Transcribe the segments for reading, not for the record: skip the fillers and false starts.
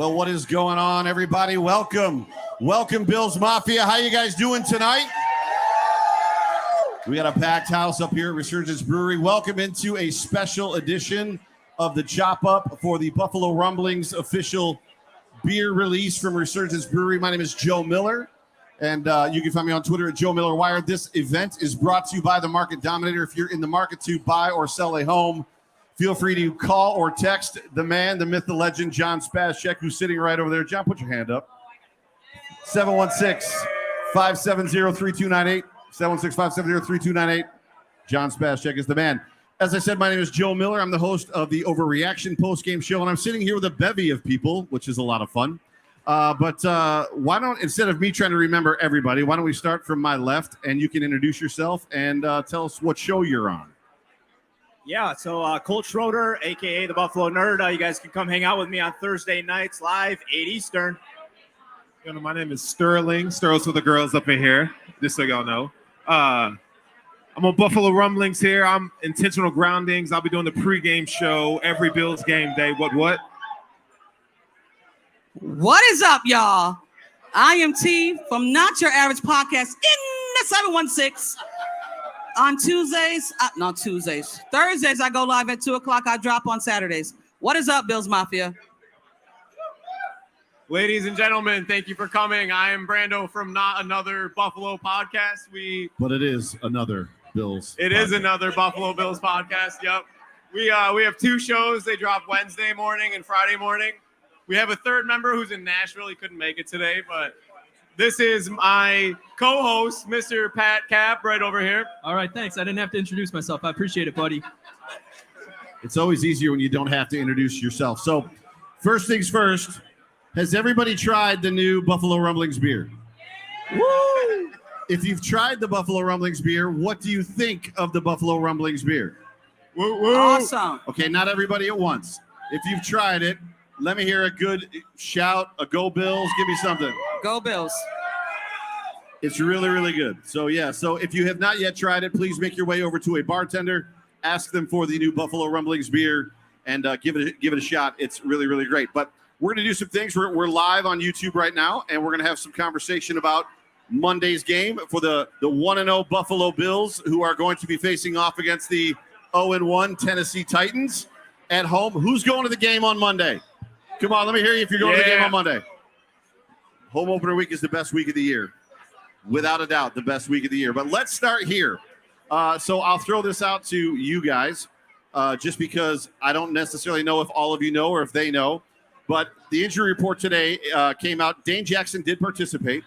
Well, what is going on, everybody? Welcome, Bills Mafia. How you guys doing tonight? We got a packed house up here at Resurgence Brewery. Welcome into a special edition of the Chop Up for the Buffalo Rumblings official beer release from Resurgence Brewery. My name is Joe Miller, and you can find me on Twitter at Joe Miller Wired. This event is brought to you by the Market Dominator. If you're in the market to buy or sell a home, feel free to call or text the man, the myth, the legend, John Spazchek, who's sitting right over there. John, put your hand up. 716-570-3298. 716-570-3298. John Spazchek is the man. As I said, my name is Joe Miller. I'm the host of the Overreaction postgame show, and I'm sitting here with a bevy of people, which is a lot of fun. But why don't, instead of me trying to remember everybody, why don't we start from my left, and you can introduce yourself and tell us what show you're on. Yeah, so Colt Schroeder, a.k.a. the Buffalo Nerd. You guys can come hang out with me on Thursday nights live, 8 Eastern. You know, my name is Sterling. Sterls for the girls up in here, just so y'all know. I'm on Buffalo Rumblings here. I'm Intentional Groundings. I'll be doing the pregame show every Bills game day. What? What is up, y'all? I am T from Not Your Average Podcast in the 716. On Tuesdays, not Tuesdays, Thursdays, I go live at 2 o'clock. I drop on Saturdays. What is up, Bills Mafia? Ladies and gentlemen, thank you for coming. I am Brando from Not Another Buffalo Podcast. But it is another Bills. It is another Buffalo Bills podcast. Yep. We have two shows. They drop Wednesday morning and Friday morning. We have a third member who's in Nashville. He couldn't make it today, but this is my co-host, Mr. Pat Cap, right over here. All right, thanks. I didn't have to introduce myself. I appreciate it, buddy. It's always easier when you don't have to introduce yourself. So, first things first, has everybody tried the new Buffalo Rumblings beer? Woo! If you've tried the Buffalo Rumblings beer, what do you think of the Buffalo Rumblings beer? Woo, woo. Awesome. Okay, not everybody at once. If you've tried it, let me hear a good shout, a Go Bills. Give me something. Go Bills. It's really, really good. So, yeah. So if you have not yet tried it, please make your way over to a bartender. Ask them for the new Buffalo Rumblings beer and give it a shot. It's really, really great. But we're going to do some things. We're live on YouTube right now, and we're going to have some conversation about Monday's game for the 1-0 Buffalo Bills, who are going to be facing off against the 0-1 Tennessee Titans at home. Who's going to the game on Monday? Come on, let me hear you if you're going to the game on Monday. Home opener week is the best week of the year. Without a doubt, the best week of the year. But let's start here. So I'll throw this out to you guys just because I don't necessarily know if all of you know or if they know. But the injury report today came out. Dane Jackson did participate.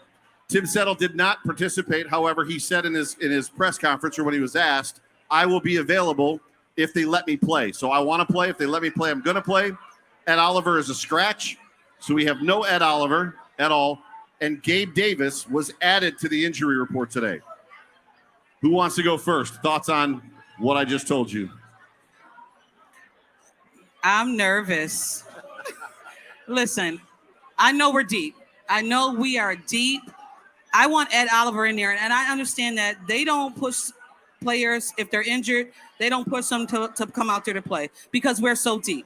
Tim Settle did not participate. However, he said in his press conference or when he was asked, I will be available if they let me play. So I want to play. If they let me play, I'm going to play. Ed Oliver is a scratch. So we have no Ed Oliver at all. And Gabe Davis was added to the injury report today. Who wants to go first? Thoughts on what I just told you? I'm nervous. Listen, I know we're deep. I know we are deep. I want Ed Oliver in there. And I understand that they don't push players, if they're injured, they don't push them to come out there to play because we're so deep.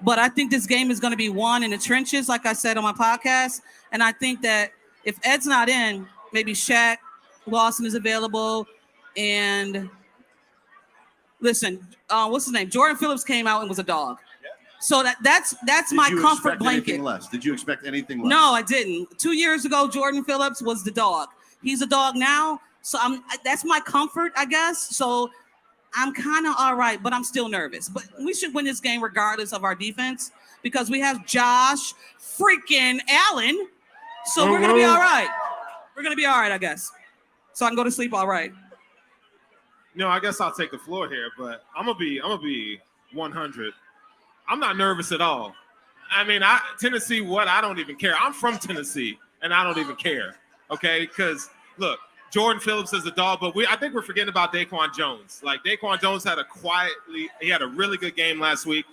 But I think this game is going to be won in the trenches, like I said on my podcast. And I think that if Ed's not in, maybe Shaq Lawson is available. And listen, what's his name? Jordan Phillips came out and was a dog. So that's my comfort blanket. Did you expect anything less? No, I didn't. 2 years ago, Jordan Phillips was the dog. He's a dog now. So that's my comfort, I guess. So I'm kind of all right, but I'm still nervous. But we should win this game regardless of our defense because we have Josh freaking Allen. So we're going to be all right. We're going to be all right, I guess. So I can go to sleep all right. No, I guess I'll take the floor here, but I'm gonna be 100. I'm not nervous at all. I mean, Tennessee, I don't even care. I'm from Tennessee, and I don't even care. Okay, because look, Jordan Phillips is a dog, but I think we're forgetting about Daquan Jones. Like Daquan Jones had a really good game last week,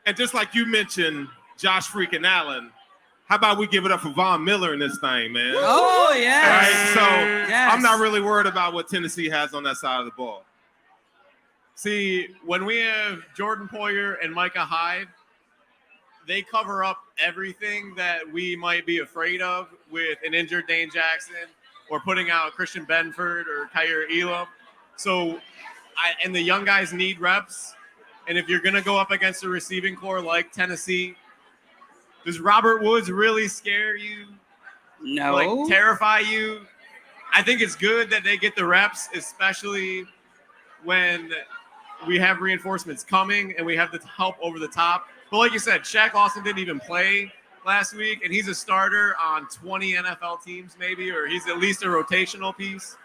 and just like you mentioned, Josh freaking Allen. How about we give it up for Von Miller in this thing, man? Oh, yes. Right? So yes. I'm not really worried about what Tennessee has on that side of the ball. See, when we have Jordan Poyer and Micah Hyde, they cover up everything that we might be afraid of with an injured Dane Jackson or putting out Christian Benford or Kyer Elam. So, and the young guys need reps. And if you're going to go up against a receiving core like Tennessee, does Robert Woods really scare you? No. Like terrify you? I think it's good that they get the reps, especially when we have reinforcements coming and we have the help over the top. But like you said, Shaq Lawson didn't even play last week, and he's a starter on 20 NFL teams maybe, or he's at least a rotational piece.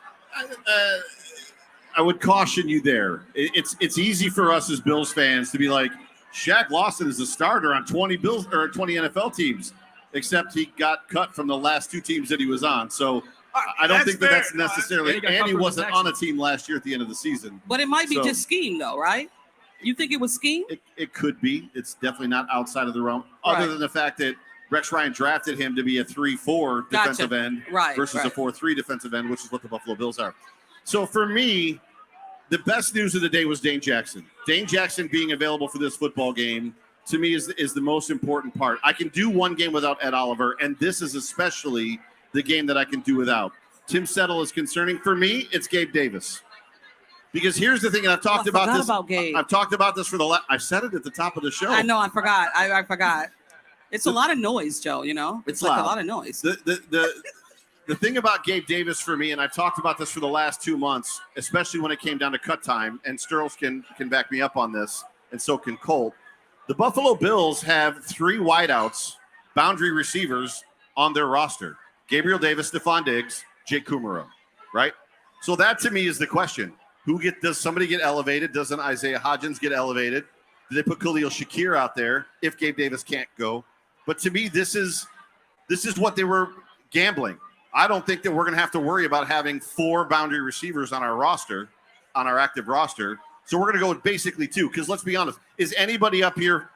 I would caution you there. It's easy for us as Bills fans to be like, Shaq Lawson is a starter on 20 Bills or 20 NFL teams, except he got cut from the last 2 teams that he was on. So I don't think that's necessarily. And he wasn't on a team last year at the end of the season. But it might be just scheme, though, right? You think it was scheme? It could be. It's definitely not outside of the realm, other than the fact that Rex Ryan drafted him to be a 3-4 defensive end versus a 4-3 defensive end, which is what the Buffalo Bills are. So for me, the best news of the day was Dane Jackson. Dane Jackson being available for this football game, to me, is the most important part. I can do one game without Ed Oliver, and this is especially the game that I can do without. Tim Settle is concerning. For me, it's Gabe Davis. Because here's the thing, and I've talked about this. I've talked about this for I said it at the top of the show. I know, I forgot. I forgot. It's a lot of noise, Joe, you know? It's like a lot of noise. The thing about Gabe Davis for me, and I've talked about this for the last 2 months, especially when it came down to cut time, and Sterls can back me up on this, and so can Colt. The Buffalo Bills have 3 wideouts, boundary receivers, on their roster. Gabriel Davis, Stephon Diggs, Jake Kumaro, right? So that to me is the question. Does somebody get elevated? Doesn't Isaiah Hodgins get elevated? Do they put Khalil Shakir out there if Gabe Davis can't go? But to me, this is what they were gambling. I don't think that we're going to have to worry about having 4 boundary receivers on our roster, on our active roster. So we're going to go with basically 2. Because let's be honest, is anybody up here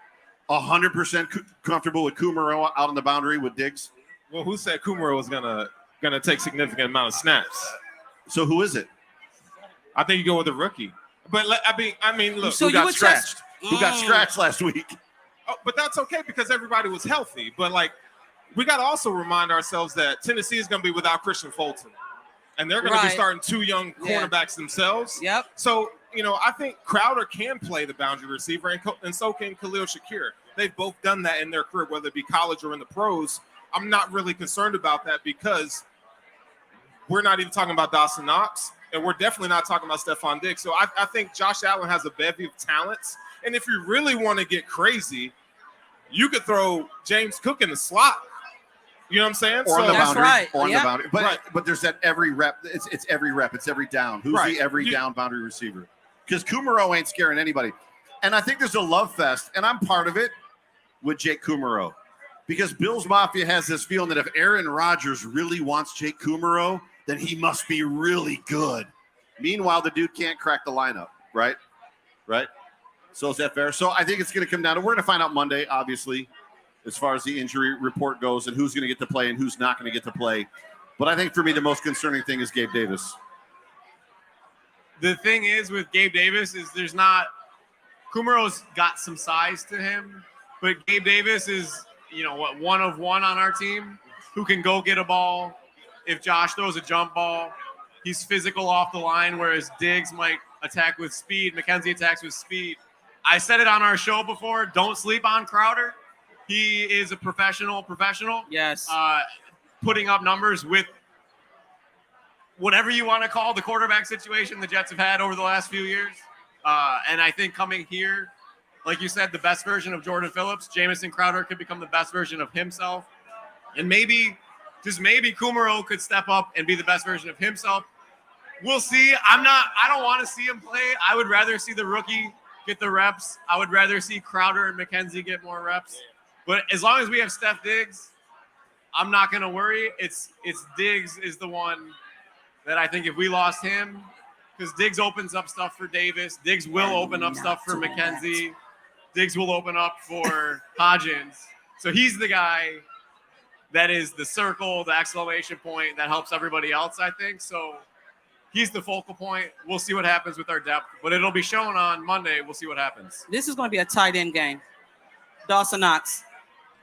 100% comfortable with Kumaro out on the boundary with Diggs? Well, who said Kumaro was gonna take significant amount of snaps? So who is it? I think you go with a rookie. But I mean, look, who got scratched? Who got scratched last week? Oh, but that's okay because everybody was healthy. But like, we got to also remind ourselves that Tennessee is going to be without Christian Fulton, and they're going to be starting 2 young cornerbacks themselves. Yep. So I think Crowder can play the boundary receiver, and so can Khalil Shakir. They've both done that in their career, whether it be college or in the pros. I'm not really concerned about that because we're not even talking about Dawson Knox. And we're definitely not talking about Stephon Diggs. So I think Josh Allen has a bevy of talents. And if you really want to get crazy, you could throw James Cook in the slot. You know what I'm saying? Or on the boundary. Right. Or on the boundary. But there's that every rep. It's every rep. It's every down. Who's the every down boundary receiver? Because Kumaro ain't scaring anybody. And I think there's a love fest, and I'm part of it, with Jake Kumaro. Because Bills Mafia has this feeling that if Aaron Rodgers really wants Jake Kumaro, then he must be really good. Meanwhile, the dude can't crack the lineup, right? Right? So is that fair? So I think it's going to come down to, we're going to find out Monday, obviously, as far as the injury report goes and who's going to get to play and who's not going to get to play. But I think for me, the most concerning thing is Gabe Davis. The thing is with Gabe Davis is Kumaro's got some size to him, but Gabe Davis is, one of one on our team who can go get a ball. If Josh throws a jump ball, he's physical off the line, whereas Diggs might attack with speed. McKenzie attacks with speed. I said it on our show before. Don't sleep on Crowder. He is a professional. Yes. Putting up numbers with whatever you want to call the quarterback situation the Jets have had over the last few years. And I think coming here, like you said, the best version of Jordan Phillips, Jamison Crowder could become the best version of himself. And maybe Kumaro could step up and be the best version of himself. We'll see. I don't want to see him play. I would rather see the rookie get the reps. I would rather see Crowder and McKenzie get more reps. But as long as we have Steph Diggs, I'm not going to worry. It's Diggs is the one that I think if we lost him, because Diggs opens up stuff for Davis. Diggs will open up stuff for McKenzie. Diggs will open up for Hodgins. So he's the guy that is the circle, the exclamation point that helps everybody else, I think. So he's the focal point. We'll see what happens with our depth, but it'll be shown on Monday. We'll see what happens. This is going to be a tight end game. Dawson Knox.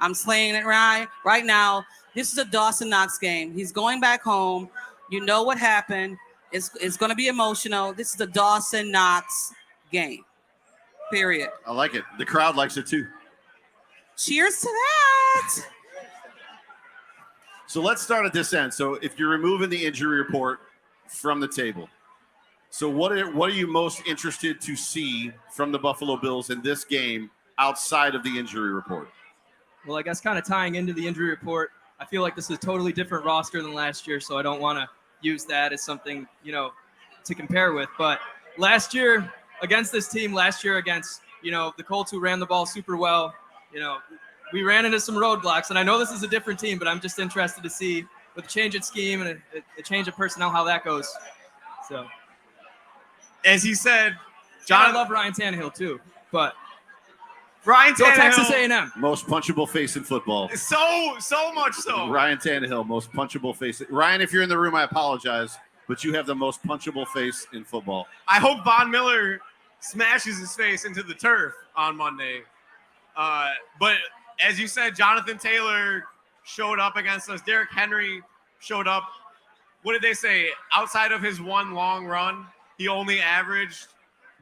I'm slaying it right now. This is a Dawson Knox game. He's going back home. You know what happened. It's going to be emotional. This is a Dawson Knox game. Period. I like it. The crowd likes it too. Cheers to that. So let's start at this end. So if you're removing the injury report from the table, so what are you most interested to see from the Buffalo Bills in this game outside of the injury report? Well, I guess kind of tying into the injury report, I feel like this is a totally different roster than last year, so I don't want to use that as something, to compare with. But last year against this team, against, the Colts who ran the ball super well, we ran into some roadblocks. And I know this is a different team, but I'm just interested to see with a change in scheme and a change of personnel, how that goes. So, As he said, I love Ryan Tannehill too, but Ryan go Tannehill, Texas A&M. Most punchable face in football. So much so. Ryan Tannehill, most punchable face. Ryan, if you're in the room, I apologize, but you have the most punchable face in football. I hope Von Miller smashes his face into the turf on Monday. But as you said, Jonathan Taylor showed up against us. Derrick Henry showed up. What did they say? Outside of his one long run, he only averaged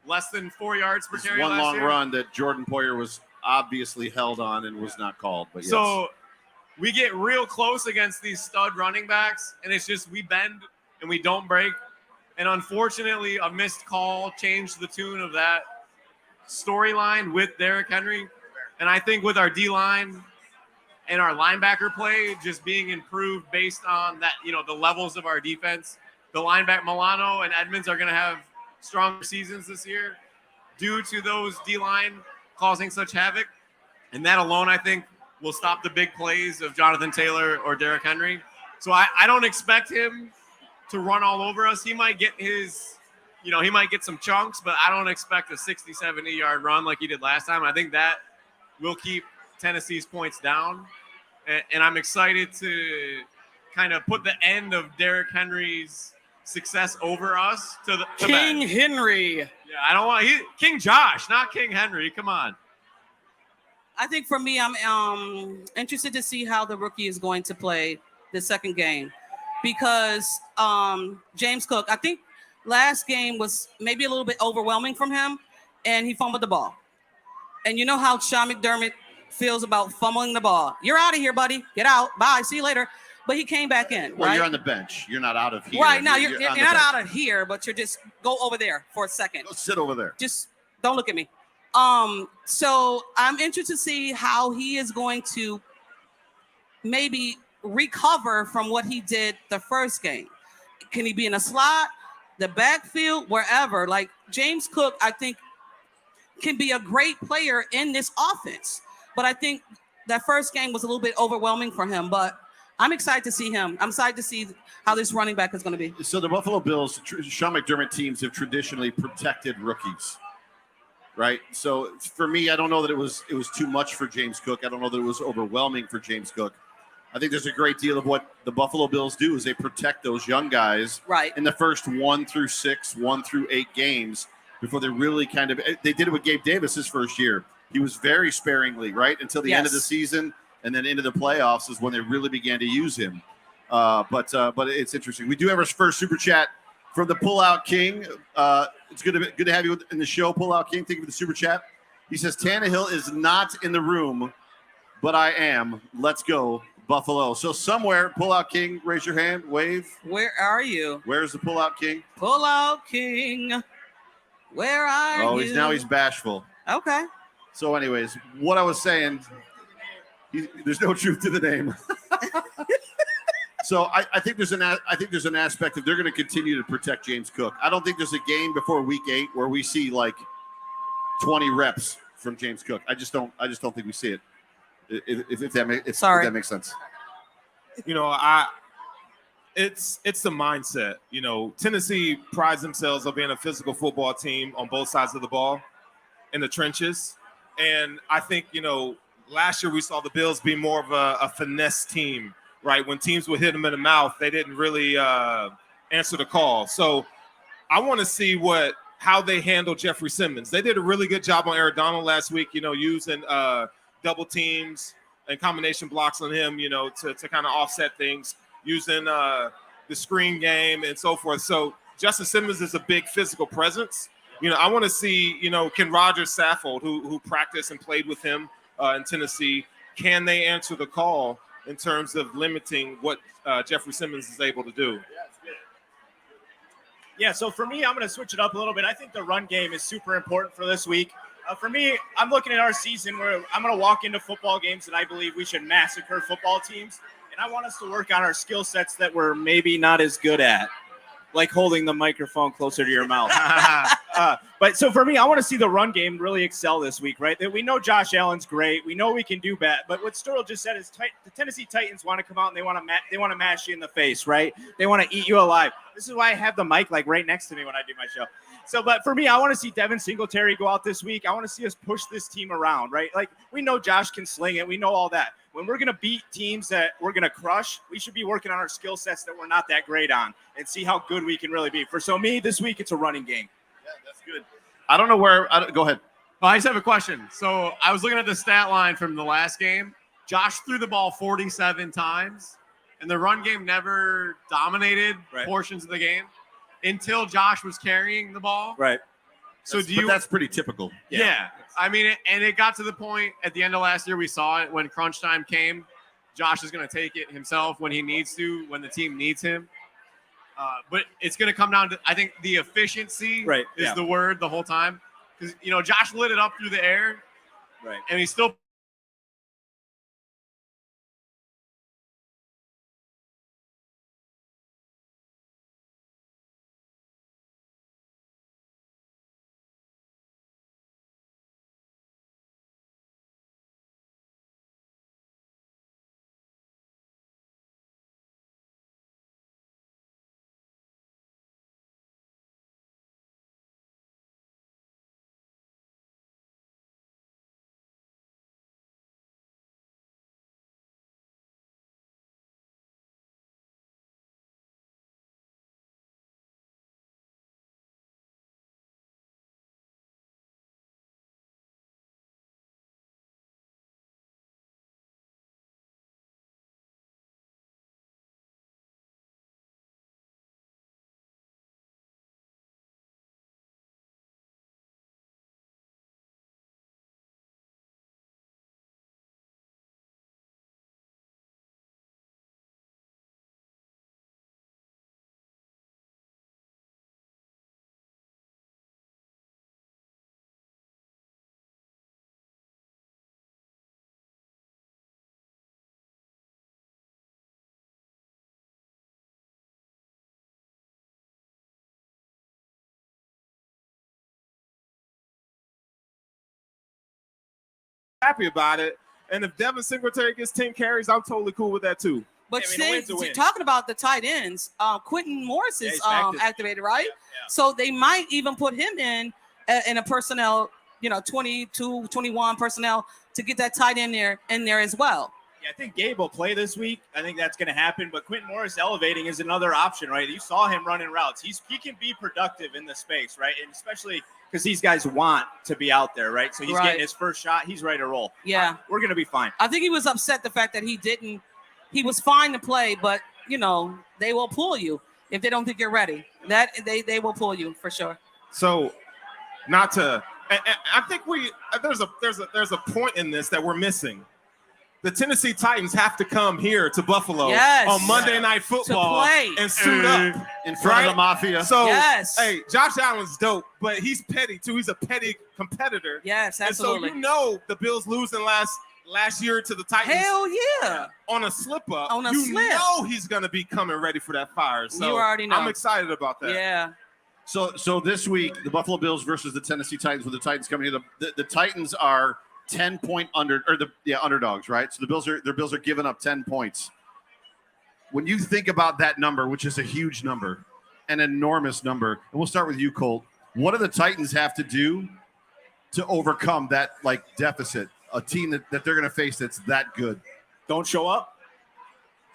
less than 4 yards per carry One last long year. run that Jordan Poyer was obviously held on and was not called. But yes. So we get real close against these stud running backs, and it's just we bend and we don't break. And unfortunately, a missed call changed the tune of that storyline with Derrick Henry. And I think with our D-line and our linebacker play just being improved based on that, the levels of our defense, the linebacker Milano and Edmonds are going to have stronger seasons this year due to those D-line causing such havoc. And that alone, I think, will stop the big plays of Jonathan Taylor or Derrick Henry. So I don't expect him to run all over us. He might get he might get some chunks, but I don't expect a 60, 70-yard run like he did last time. I think that will keep Tennessee's points down. And I'm excited to kind of put the end of Derrick Henry's success over us to King Henry. Yeah, I don't want King Josh, not King Henry. Come on. I think for me, I'm interested to see how the rookie is going to play the second game because James Cook, I think last game was maybe a little bit overwhelming from him and he fumbled the ball. And you know how Sean McDermott feels about fumbling the ball. You're out of here, buddy. Get out. Bye. See you later. But he came back in. Well, right? You're on the bench. You're not out of here. Right now, you're on the not bench. out of here, but you're just go over there for a second. Go sit over there. Just don't look at me. So I'm interested to see how he is going to maybe recover from what he did the first game. Can he be in a slot, the backfield, wherever? Like James Cook, I think, can be a great player in this offense. But I think that first game was a little bit overwhelming for him. But I'm excited to see him. I'm excited to see how this running back is going to be. So the Buffalo Bills, Sean McDermott teams have traditionally protected rookies, right? So for me, I don't know that it was too much for James Cook. I don't know that it was overwhelming for James Cook. I think there's a great deal of what the Buffalo Bills do is they protect those young guys Right. in the first 1 through 6, 1 through 8 games before they really they did it with Gabe Davis his first year. He was very sparingly, right, until the end of the season, and then into the playoffs is when they really began to use him. But it's interesting. We do have our first super chat from the Pullout King. It's good to have you in the show, Pullout King. Thank you for the super chat. He says Tannehill is not in the room, but I am. Let's go, Buffalo. So somewhere, Pullout King, raise your hand, wave. Where are you? Where's the Pullout King? Pullout King. Where are you? He's bashful. Okay. So, anyways, what I was saying, there's no truth to the name. So I think there's an aspect of they're going to continue to protect James Cook. I don't think there's a game before Week 8 where we see like 20 reps from James Cook. I just don't think we see it. If that makes sense. It's the mindset. Tennessee prides themselves on being a physical football team on both sides of the ball in the trenches. And I think, last year we saw the Bills be more of a finesse team, right? When teams would hit them in the mouth, they didn't really answer the call. So I want to see how they handle Jeffrey Simmons. They did a really good job on Aaron Donald last week, using double teams and combination blocks on him, to kind of offset things using the screen game and so forth. So Justin Simmons is a big physical presence. I want to see, can Roger Saffold, who practiced and played with him in Tennessee, can they answer the call in terms of limiting what Jeffrey Simmons is able to do? Yeah, so for me, I'm going to switch it up a little bit. I think the run game is super important for this week. For me, I'm looking at our season where I'm going to walk into football games and I believe we should massacre football teams. And I want us to work on our skill sets that we're maybe not as good at, like holding the microphone closer to your mouth. But so for me, I want to see the run game really excel this week, right? That we know Josh Allen's great. We know we can do that. But what Sterl just said is the Tennessee Titans want to come out and they want to mash you in the face, right? They want to eat you alive. This is why I have the mic like right next to me when I do my show. So, but for me, I want to see Devin Singletary go out this week. I want to see us push this team around, right? Like we know Josh can sling it. We know all that. When we're going to beat teams that we're going to crush, we should be working on our skill sets that we're not that great on and see how good we can really be. So me, this week, it's a running game. Yeah, that's good. I don't know where – go ahead. Well, I just have a question. So I was looking at the stat line from the last game. Josh threw the ball 47 times, and the run game never dominated portions of the game until Josh was carrying the ball. Right. So that's pretty typical. Yeah. I mean, and it got to the point at the end of last year, we saw it when crunch time came. Josh is going to take it himself when he needs to, when the team needs him. But it's going to come down to, I think, the efficiency is the word the whole time. Because, Josh lit it up through the air. Right. And he's still happy about it. And if Devin Singletary gets 10 carries, I'm totally cool with that too. But I mean, a win's a win. talking about the tight ends, Quentin Morris is activated, right? Yeah. So they might even put him in a personnel, 22, 21 personnel to get that tight end in there as well. Yeah, I think Gabe will play this week. I think that's going to happen. But Quentin Morris elevating is another option, right? You saw him running routes. He can be productive in the space, right? And especially because these guys want to be out there, right? So he's getting his first shot. He's ready to roll. Yeah. We're going to be fine. I think he was upset the fact that he was fine to play, but, they will pull you if they don't think you're ready. That they will pull you for sure. So I think there's a point in this that we're missing. The Tennessee Titans have to come here to Buffalo on Monday Night Football and suit up in front of the Mafia. So, hey, Josh Allen's dope, but he's petty too. He's a petty competitor. Yes, absolutely. And so the Bills losing last year to the Titans. Hell yeah! On a slip up. On a you slip. know he's gonna be coming ready for that fire. So you already know. I'm excited about that. Yeah. So this week, the Buffalo Bills versus the Tennessee Titans, with the Titans coming here. The Titans are 10-point underdogs, right? So their Bills are giving up 10 points. When you think about that number, which is a huge number, an enormous number, and we'll start with you, Colt. What do the Titans have to do to overcome that deficit? A team that they're going to face that's that good. Don't show up.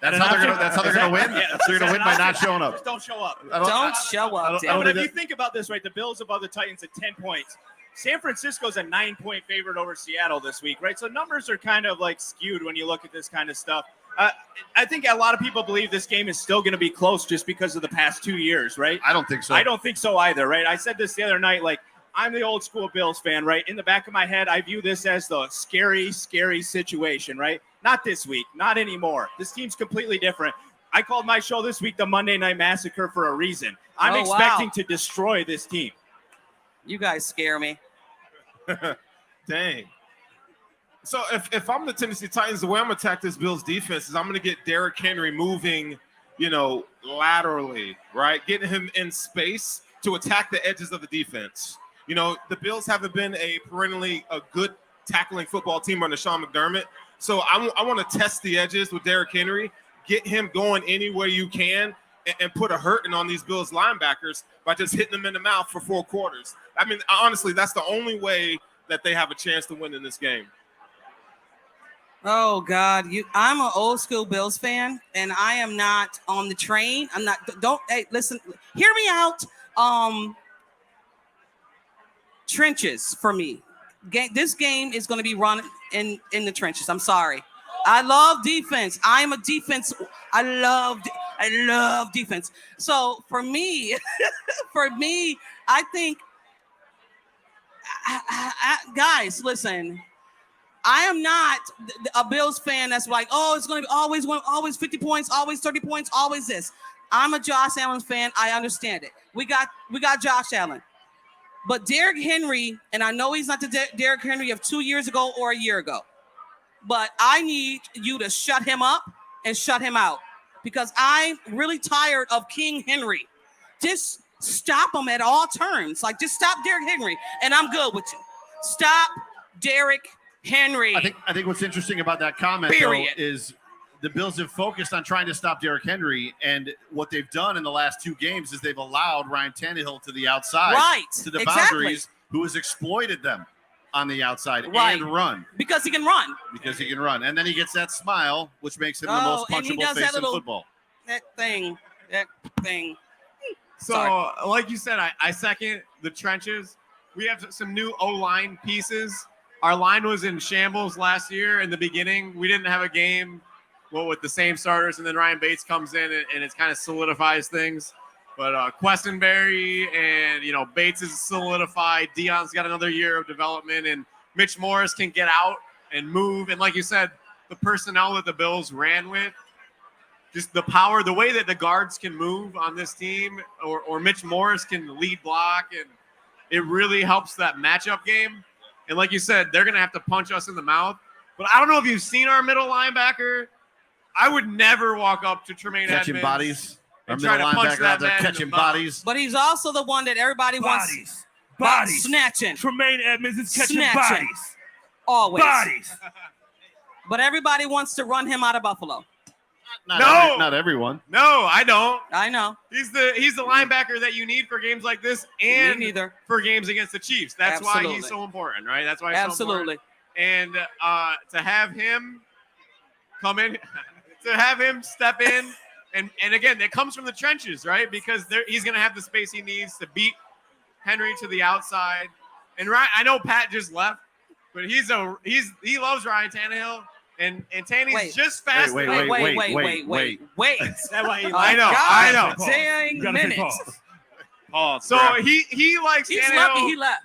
That's how they're going to win. Yeah, they're going to win by not showing up. Just don't show up. Don't show up. But if you think about this, right, the Bills above the Titans at 10 points. San Francisco's a 9-point favorite over Seattle this week, right? So numbers are kind of like skewed when you look at this kind of stuff. I think a lot of people believe this game is still going to be close just because of the past 2 years, right? I don't think so. I don't think so either, right? I said this the other night, like, I'm the old school Bills fan, right? In the back of my head, I view this as the scary, scary situation, right? Not this week, not anymore. This team's completely different. I called my show this week the Monday Night Massacre for a reason. I'm expecting to destroy this team. You guys scare me. Dang. So if I'm the Tennessee Titans, the way I'm going to attack this Bills defense is I'm going to get Derrick Henry moving, laterally, right? Getting him in space to attack the edges of the defense. The Bills haven't been a good tackling football team under Sean McDermott. So I want to test the edges with Derrick Henry, get him going any way you can, and put a hurting on these Bills linebackers by just hitting them in the mouth for 4 quarters. I mean, honestly, that's the only way that they have a chance to win in this game. Oh God, I'm an old school Bills fan, and I am not on the train. I'm not. Hey, listen, hear me out. Trenches for me. This game is going to be run in the trenches. I'm sorry. I love defense. I am a defense. I love defense. So for me, I think, guys, listen. I am not a Bills fan that's like, oh, it's going to be always 50 points, always 30 points, always this. I'm a Josh Allen fan. I understand it. We got Josh Allen. But Derrick Henry, and I know he's not the Derrick Henry of 2 years ago or a year ago, but I need you to shut him up and shut him out because I'm really tired of King Henry. Just stop him at all turns. Like, just stop Derrick Henry, and I'm good with you. Stop Derrick Henry. I think what's interesting about that comment though, is the Bills have focused on trying to stop Derrick Henry, and what they've done in the last 2 games is they've allowed Ryan Tannehill to the outside, to the boundaries, who has exploited them on the outside and run. Because he can run. And then he gets that smile, which makes him the most punchable face in football. That thing. So, Sorry. like you said, I second the trenches. We have some new O-line pieces. Our line was in shambles last year in the beginning. We didn't have a game with the same starters, and then Ryan Bates comes in and it kind of solidifies things. But Questenberry and, Bates is solidified. Deion's got another year of development, and Mitch Morris can get out and move. And like you said, the personnel that the Bills ran with, just the power, the way that the guards can move on this team, or Mitch Morris can lead block, and it really helps that matchup game. And like you said, they're going to have to punch us in the mouth. But I don't know if you've seen our middle linebacker. I would never walk up to Tremaine catching Edmonds bodies. and try to punch that man catching bodies. But he's also the one that everybody wants. Bodies. Snatching. Tremaine Edmonds is catching Snatching. bodies. Always. Bodies. But everybody wants to run him out of Buffalo. Not everyone. No, I don't. I know. He's the linebacker that you need for games like this and for games against the Chiefs. That's why he's so important, right? That's why he's so important. And to have him come in, to have him step in, and again, it comes from the trenches, right? Because he's going to have the space he needs to beat Henry to the outside. And I know Pat just left, but he loves Ryan Tannehill. And Tanny's just fast. Wait. That's why he I know. Dang minutes. Pause. So he likes He's Tannehill. lucky he left.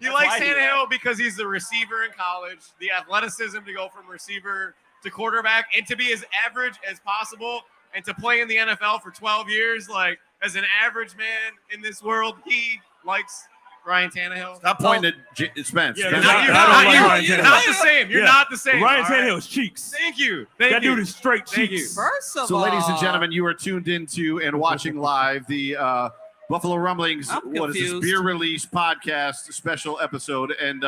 He likes Tannehill because he's the receiver in college, the athleticism to go from receiver to quarterback, and to be as average as possible, and to play in the NFL for 12 years, like as an average man in this world, he likes Ryan Tannehill. Stop pointing at Spence. Yeah, you're not the same. You're not the same. Ryan Tannehill's cheeks. Thank you. That dude is straight cheeks. First of all, all, ladies and gentlemen, you are tuned into and watching live the Buffalo Rumblings. What is this beer release podcast special episode? And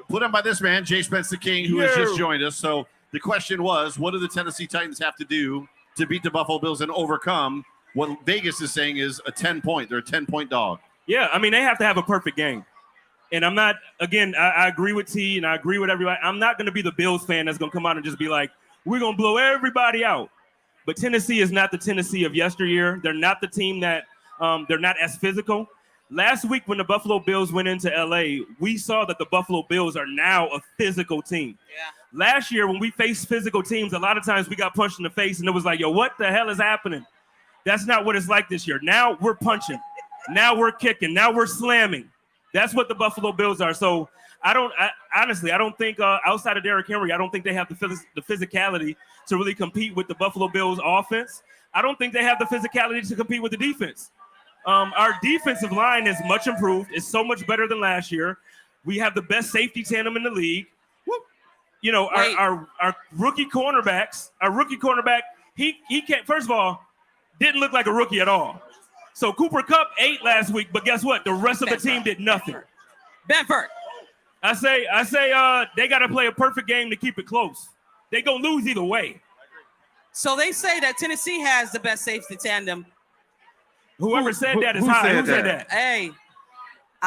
put on by this man, JSpenceTheKing, who has just joined us. So the question was, what do the Tennessee Titans have to do to beat the Buffalo Bills and overcome what Vegas is saying is a 10-point? They're a 10-point dog. Yeah, I mean, they have to have a perfect game. And I'm not, again, I agree with T and I agree with everybody. I'm not going to be the Bills fan that's going to come out and just be like, we're going to blow everybody out. But Tennessee is not the Tennessee of yesteryear. They're not the team that, they're not as physical. Last week when the Buffalo Bills went into LA, we saw that the Buffalo Bills are now a physical team. Yeah. Last year when we faced physical teams, a lot of times we got punched in the face and it was like, yo, what the hell is happening? That's not what it's like this year. Now we're punching. Now we're kicking. Now we're slamming. That's what the Buffalo Bills are. So honestly, I don't think outside of Derrick Henry, I don't think they have the physicality to really compete with the Buffalo Bills offense. I don't think they have the physicality to compete with the defense. Our defensive line is much improved. It's so much better than last year. We have the best safety tandem in the league. You know, our rookie cornerbacks, he can't, first of all, didn't look like a rookie at all. So Cooper Kupp ate last week, but guess what? The rest of the team did nothing. Benford. I say they got to play a perfect game to keep it close. They gonna lose either way. So they say that Tennessee has the best safety tandem. Whoever said that is high. Who said that? Hey.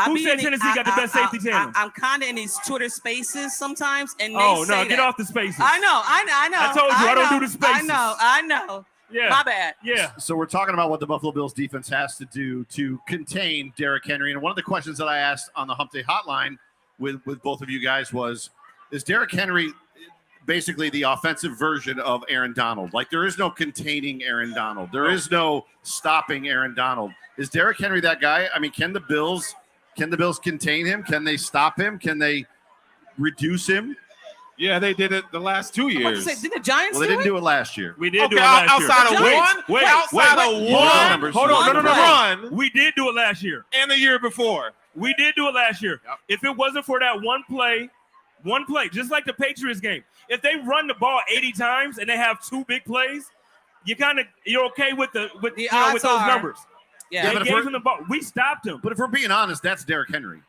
Who said Tennessee got the best safety tandem? I'm kind of in these Twitter spaces sometimes, and they say that. Get off the spaces. I know. I told you I don't do the spaces. I know. Yeah. My bad. Yeah. So we're talking about what the Buffalo Bills defense has to do to contain Derrick Henry. And one of the questions that I asked on the Hump Day Hotline with both of you guys was, is Derrick Henry basically the offensive version of Aaron Donald? Like, there is no containing Aaron Donald. There is no stopping Aaron Donald. Is Derrick Henry that guy? I mean, can the Bills contain him? Can they stop him? Can they reduce him? Yeah, they did it the last 2 years. Did the Giants Well, they didn't do it last year. We did do it last year. Outside of one? Outside of one? Hold on. Run. We did do it last year. And the year before. We did do it last year. Yep. If it wasn't for that one play, just like the Patriots game, if they run the ball 80 times and they have two big plays, you're okay with those numbers. Yeah, they gave him the ball. We stopped him. But if we're being honest, that's Derrick Henry.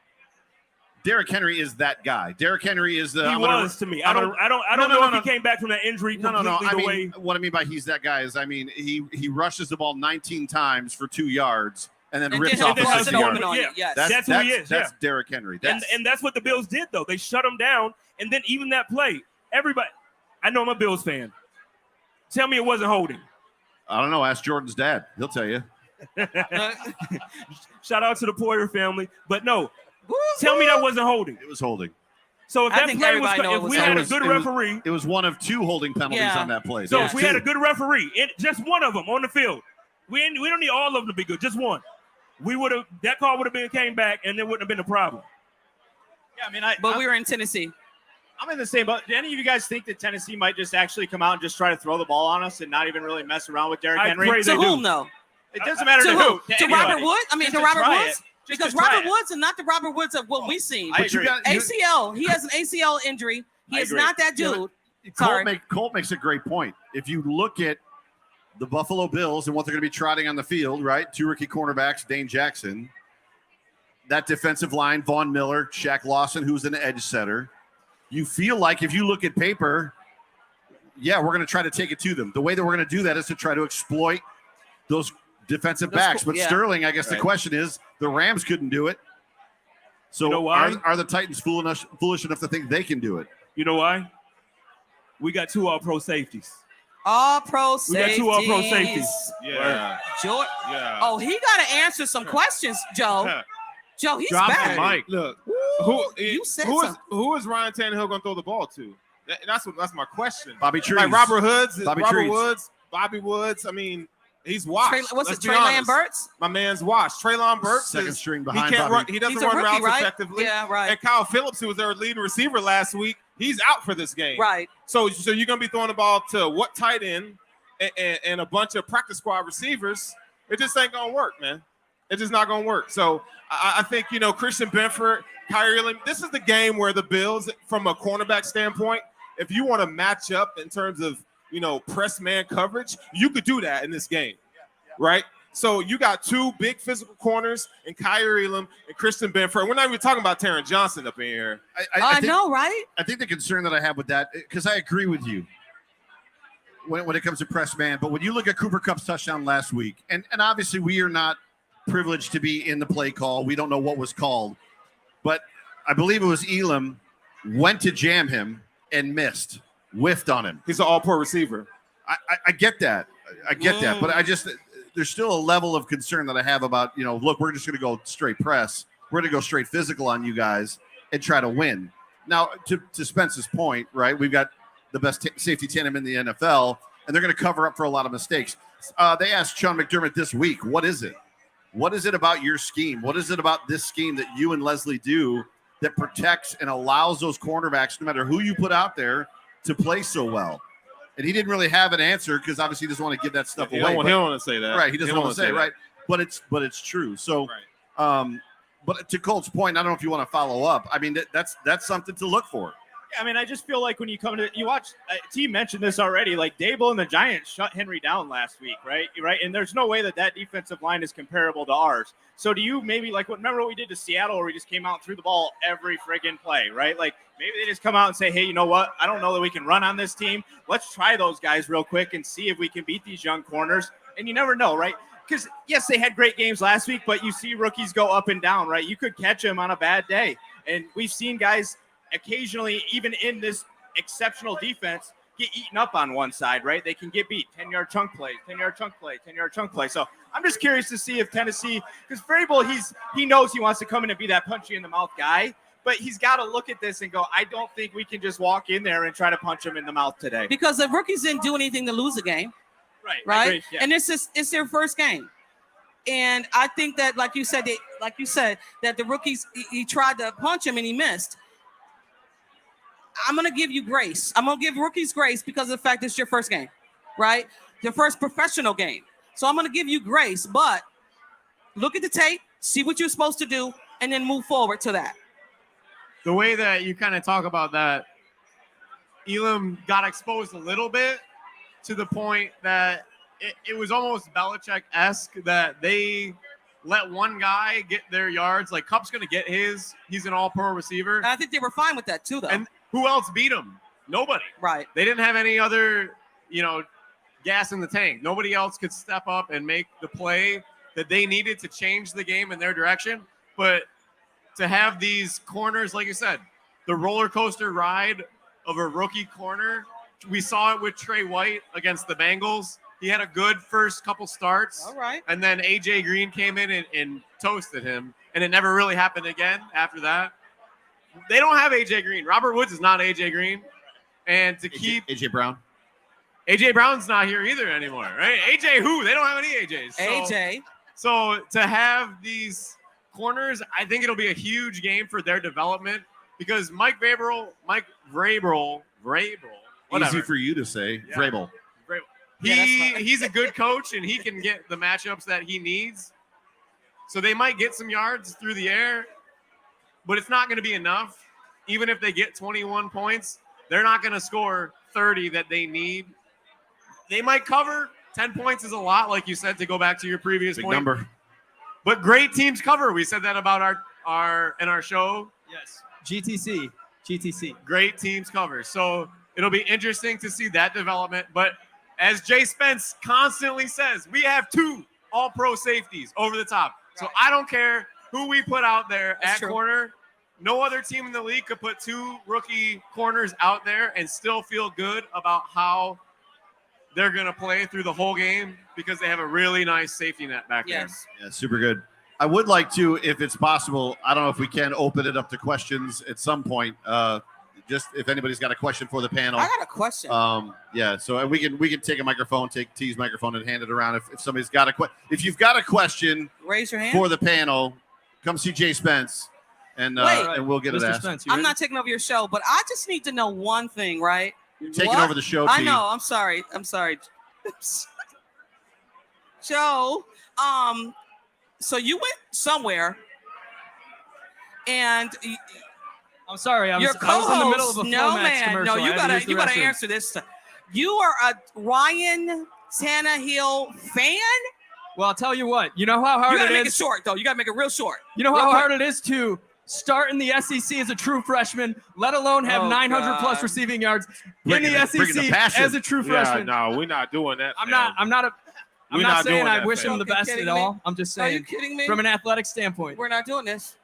Derrick Henry is that guy. Derrick Henry is the. He was to me. I don't know if he came back from that injury completely What I mean by he's that guy is, he rushes the ball 19 times for 2 yards and then rips off a 60-yard. Yes. That's who he is. That's Derrick Henry. And that's what the Bills did, though. They shut him down, and then even that play, everybody. I know I'm a Bills fan. Tell me it wasn't holding. I don't know. Ask Jordan's dad. He'll tell you. Shout out to the Poyer family, but no. Tell me that wasn't holding. It was holding. So if that play if we had a good referee, it was one of 2 holding penalties on that play. So if we had a good referee, just one of them on the field, we don't need all of them to be good, just one. That call would have came back, and there wouldn't have been a problem. Yeah, but we were in Tennessee. I'm in the same boat. Do any of you guys think that Tennessee might just actually come out and just try to throw the ball on us and not even really mess around with Derrick Henry? To whom, though? It doesn't matter to who. To Robert Woods? I mean, to Robert Woods? Because Robert Woods is not the Robert Woods of what we've seen. ACL. He has an ACL injury. He is not that dude. Colt makes a great point. If you look at the Buffalo Bills and what they're going to be trotting on the field, right? 2 rookie cornerbacks, Dane Jackson. That defensive line, Von Miller, Shaq Lawson, who's an edge setter. You feel like if you look at paper, we're going to try to take it to them. The way that we're going to do that is to try to exploit those defensive backs. But Sterling, I guess the question is, the Rams couldn't do it. So you know why? Are the Titans foolish enough to think they can do it? You know why? We got 2 all-pro safeties. All-pro safeties. We got 2 all-pro safeties. Yeah. Yeah. Oh, he got to answer some questions, Joe. Joe, he's back. Mike. Look, who is Ryan Tannehill going to throw the ball to? That's my question. Bobby Trees. Like Robert Trees. Woods, Bobby Woods. I mean, he's washed. Treylon Burks? My man's washed. Treylon Burks second string behind. He can't Bobby. run. He doesn't run routes effectively. Yeah, right. And Kyle Phillips, who was their leading receiver last week, he's out for this game. Right. So you're going to be throwing the ball to what tight end and a bunch of practice squad receivers? It just ain't going to work, man. It's just not going to work. So I think, Christian Benford, Kyrie Irving, this is the game where the Bills, from a cornerback standpoint, if you want to match up in terms of, press man coverage, you could do that in this game, right? So you got 2 big physical corners in Kyrie Elam and Christian Benford. We're not even talking about Terrence Johnson up in here. I know, right? I think the concern that I have with that, because I agree with you when it comes to press man, but when you look at Cooper Kupp's touchdown last week, and obviously we are not privileged to be in the play call. We don't know what was called, but I believe it was Elam went to jam him and whiffed on him. He's an all-pro receiver. I get that. But I just there's still a level of concern that I have about, look, we're just going to go straight press. We're going to go straight physical on you guys and try to win. Now, to Spence's point, right, we've got the best safety tandem in the NFL, and they're going to cover up for a lot of mistakes. They asked Sean McDermott this week, what is it? What is it about your scheme? What is it about this scheme that you and Leslie do that protects and allows those cornerbacks, no matter who you put out there, to play so well? And he didn't really have an answer because obviously he doesn't want to give that stuff away. He don't want to say that. Right, he doesn't want to say, right? But it's true. So, but to Colt's point, I don't know if you want to follow up. I mean, that's something to look for. Yeah, I mean, I just feel like when you watch, T mentioned this already, like Dable and the Giants shut Henry down last week, right? And there's no way that defensive line is comparable to ours. So do you maybe remember what we did to Seattle where we just came out and threw the ball every friggin' play, right? Like maybe they just come out and say, hey, you know what? I don't know that we can run on this team. Let's try those guys real quick and see if we can beat these young corners. And you never know, right? Because, yes, they had great games last week, but you see rookies go up and down, right? You could catch them on a bad day. And we've seen guys occasionally, even in this exceptional defense, get eaten up on one side, right? They can get beat. 10-yard chunk play, 10-yard chunk play, 10-yard chunk play. So I'm just curious to see if Tennessee, because Vrabel, he knows he wants to come in and be that punchy in the mouth guy, but he's got to look at this and go, I don't think we can just walk in there and try to punch him in the mouth today. Because the rookies didn't do anything to lose a game. Right. Yeah. And it's their first game. And I think that, like you said, that the rookies, he tried to punch him and he missed. I'm going to give you grace. I'm going to give rookies grace because of the fact it's your first game, right? Your first professional game. So I'm going to give you grace, but look at the tape, see what you're supposed to do, and then move forward to that. The way that you kind of talk about that, Elam got exposed a little bit to the point that it was almost Belichick-esque that they let one guy get their yards. Like, Kupp's going to get his. He's an all-pro receiver. And I think they were fine with that, too, though. And who else beat him? Nobody. Right. They didn't have any other, gas in the tank. Nobody else could step up and make the play that they needed to change the game in their direction. But to have these corners, like you said, the roller coaster ride of a rookie corner, we saw it with Trey White against the Bengals. He had a good first couple starts. All right. And then A.J. Green came in and toasted him. And it never really happened again after that. They don't have A.J. Green. Robert Woods is not A.J. Green. And to keep A.J. Brown. A.J. Brown's not here either anymore, right? A.J. who? They don't have any A.J.s. A.J. So to have these corners, I think it'll be a huge game for their development because Mike Vrabel, whatever. Easy for you to say, Yeah. Vrabel. He's a good coach, and he can get the matchups that he needs. So they might get some yards through the air, but it's not going to be enough. Even if they get 21 points, they're not going to score 30 that they need. They might cover. 10 points is a lot, like you said, to go back to your previous Big point. number. But great teams cover. We said that about our show. Yes. GTC. Great teams cover. So it'll be interesting to see that development. But as Jay Spence constantly says, we have 2 all-pro safeties over the top. Right. So I don't care who we put out there at corner. No other team in the league could put 2 rookie corners out there and still feel good about how they're going to play through the whole game because they have a really nice safety net back there. Yeah, super good. I would like to, if it's possible, I don't know if we can open it up to questions at some point. Just if anybody's got a question for the panel. I got a question. Yeah, so we can take a microphone, take T's microphone and hand it around. If somebody's got if you've got a question, raise your hand for the panel. Come see Jay Spence, and we'll get it asked. Spence, I'm not taking over your show, but I just need to know one thing, right? You're taking over the show, T. I know. I'm sorry. Joe, so you went somewhere, and I'm sorry. I was your co-host, in the middle of a no Flomax man, commercial. no, you gotta answer this. You are a Ryan Tannehill fan? Well, I'll tell you what. You know how hard You gotta it make is. it short, though. You gotta make it real short. You know how hard it is to start in the SEC as a true freshman, let alone have 900 plus receiving yards in the SEC as a true freshman. No, we're not doing that. I'm not saying I wish him the best at all. I'm just saying, are you kidding me? from an athletic standpoint. We're not doing this.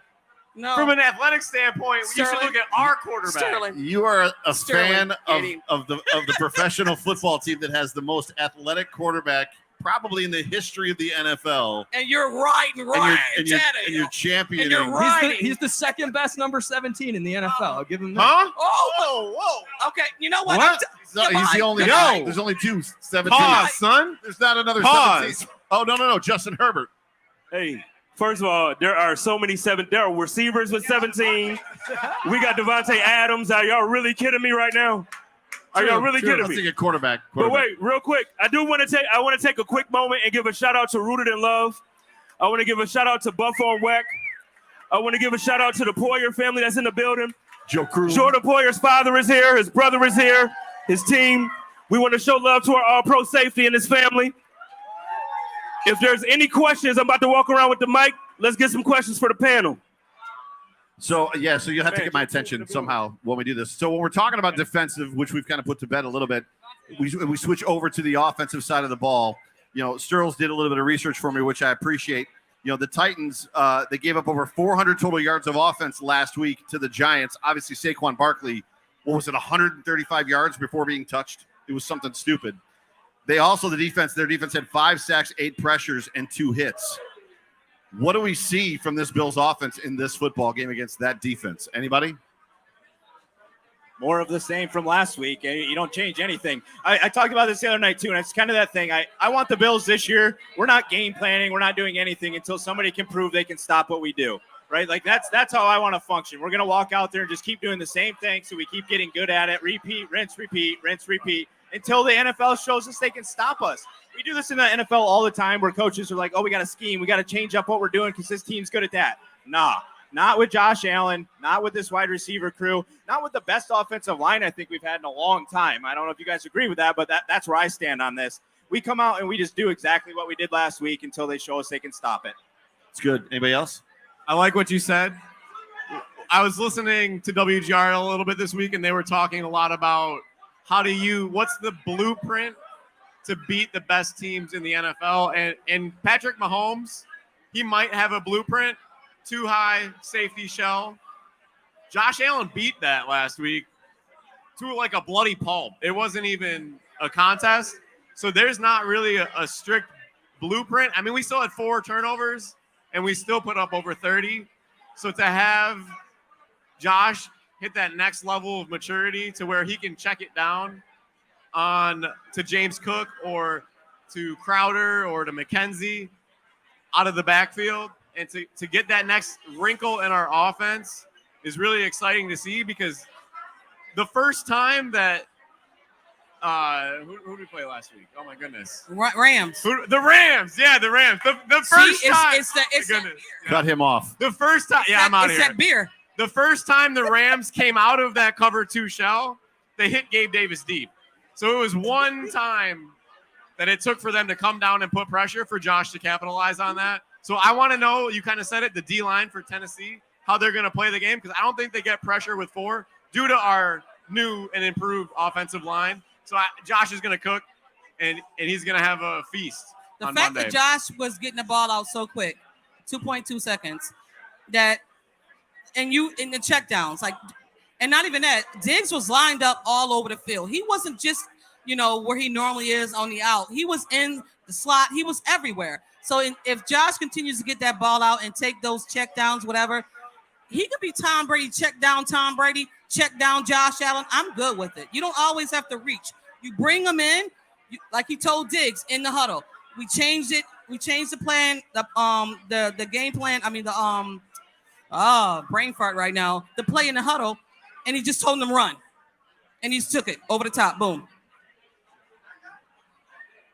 No. From an athletic standpoint, you should look at our quarterback. Sterling. You are a Sterling, fan of the professional football team that has the most athletic quarterback probably in the history of the NFL. And you're right, And you're championing. And you're right. He's the second best number 17 in the NFL. I'll give him that. Huh? Whoa. Okay, you know what? What? He's the only. Yo. There's only 2 17s. Pause, son. There's not another Pause. 17. Oh no, Justin Herbert. Hey, first of all, there are so many there are receivers with 17. We got Devontae Adams. Are y'all really kidding me right now? Are y'all really kidding Let's me? take a quarterback. But wait, real quick. I want to take a quick moment and give a shout out to Rooted in Love. I want to give a shout out to Buffalo Weck. I want to give a shout out to the Poyer family that's in the building. Joe Cruz. Jordan Poyer's father is here. His brother is here. His team. We want to show love to our all-pro safety and his family. If there's any questions, I'm about to walk around with the mic. Let's get some questions for the panel. So you'll have to get my attention somehow when we do this. So when we're talking about defensive, which we've kind of put to bed a little bit, we switch over to the offensive side of the ball. Sterls did a little bit of research for me, which I appreciate. The Titans, they gave up over 400 total yards of offense last week to the Giants. Obviously, Saquon Barkley, 135 yards before being touched? It was something stupid. Their defense had 5 sacks, 8 pressures, and 2 hits. What do we see from this Bills offense in this football game against that defense? Anybody? More of the same from last week. You don't change anything. I talked about this the other night, too, and it's kind of that thing. I want the Bills this year. We're not game planning. We're not doing anything until somebody can prove they can stop what we do, right? Like, that's how I want to function. We're going to walk out there and just keep doing the same thing so we keep getting good at it. Repeat, rinse, repeat, until the NFL shows us they can stop us. We do this in the NFL all the time where coaches are like, oh, we got to scheme. We got to change up what we're doing because this team's good at that. Nah, not with Josh Allen, not with this wide receiver crew, not with the best offensive line I think we've had in a long time. I don't know if you guys agree with that, but that's where I stand on this. We come out and we just do exactly what we did last week until they show us they can stop it. It's good. Anybody else? I like what you said. I was listening to WGR a little bit this week, and they were talking a lot about what's the blueprint to beat the best teams in the NFL. And Patrick Mahomes, he might have a blueprint, too high safety shell. Josh Allen beat that last week to like a bloody pulp. It wasn't even a contest. So there's not really a strict blueprint. I mean, we still had 4 turnovers and we still put up over 30. So to have Josh hit that next level of maturity to where he can check it down to James Cook or to Crowder or to McKenzie out of the backfield, and to get that next wrinkle in our offense is really exciting to see, because the first time that who did we play last week? Oh my goodness, Rams. The Rams, yeah, the Rams. The first time. It's goodness. Cut him off. The first time, yeah, I'm out of here. It's that beer. The first time the Rams came out of that cover 2 shell, they hit Gabe Davis deep. So it was one time that it took for them to come down and put pressure for Josh to capitalize on that. So I want to know, you kind of said it, the D-line for Tennessee, how they're going to play the game, because I don't think they get pressure with 4 due to our new and improved offensive line. So Josh is going to cook, and he's going to have a feast The on fact Monday. that Josh was getting the ball out so quick, 2.2 seconds, and in the checkdowns, and not even that, Diggs was lined up all over the field. He wasn't just, where he normally is on the out. He was in the slot. He was everywhere. So if Josh continues to get that ball out and take those checkdowns, whatever, he could be Tom Brady, check down Tom Brady, check down Josh Allen. I'm good with it. You don't always have to reach. You bring them in, like he told Diggs in the huddle. We changed it. We changed the plan, the game plan. I mean, brain fart right now. The play in the huddle, and he just told them run, and he took it over the top. Boom.